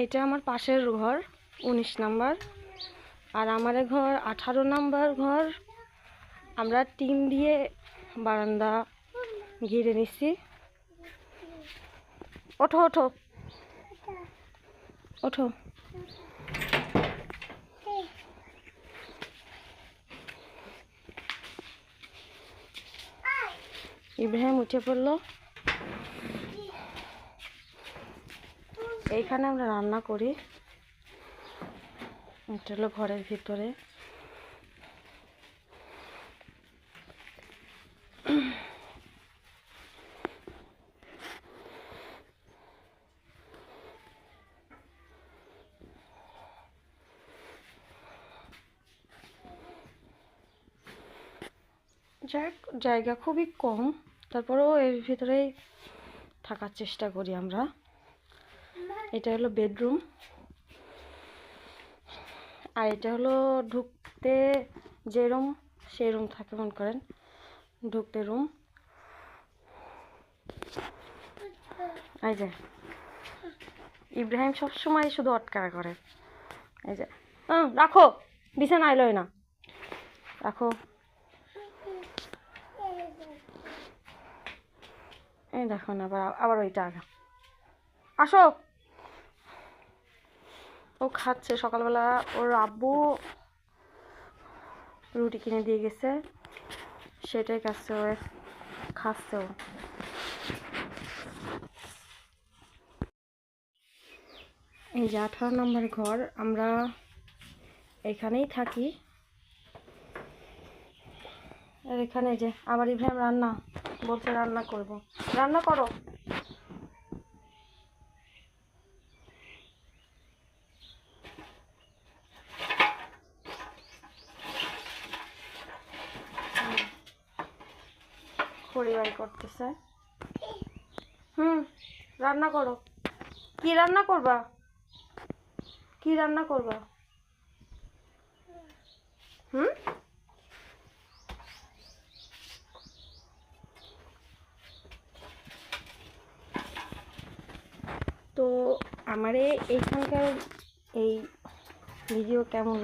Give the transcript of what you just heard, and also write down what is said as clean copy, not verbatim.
এটা আমার পাশের ঘর 19 নাম্বার, আর আমার ঘর 18 নাম্বার ঘর। আমরা টিন দিয়ে বারান্দা ঘিরে নিচ্ছি। ওঠো ওঠো ওঠো। ইব্রাহিম উঠে পড়লো। এইখানে আমরা রান্না করি। এটা হলো ঘরের ভিতরে। জায়গা খুবই কম, তারপরেও এর ভিতরেই থাকার চেষ্টা করি আমরা। এটা হলো বেডরুম, আর এটা হলো ঢুকতে যে রুম, সেই রুম থাকে মনে করেন, ঢুকতে রুম। এই যে ইব্রাহিম সবসময় শুধু অটকারা করে। এই যে রাখো, বিছানা আইলই না, রাখো। এই দেখো না, আবার ওইটা আসো। ও খাচ্ছে সকালবেলা, ওর আব্বু রুটি কিনে দিয়ে গেছে, সেটাই খাচ্ছে, ও খাচ্ছে। ও এই যে 18 নম্বর ঘর, আমরা এখানেই থাকি। আর এখানে যে আবার ইব্রাহিম রান্না বলছে, রান্না করব, রান্না করো। পরিবার করতেছে। রান্না করো। কি রান্না করবা? কি রান্না করবা? তো আমারে এইখানকার এই ভিডিও কেমন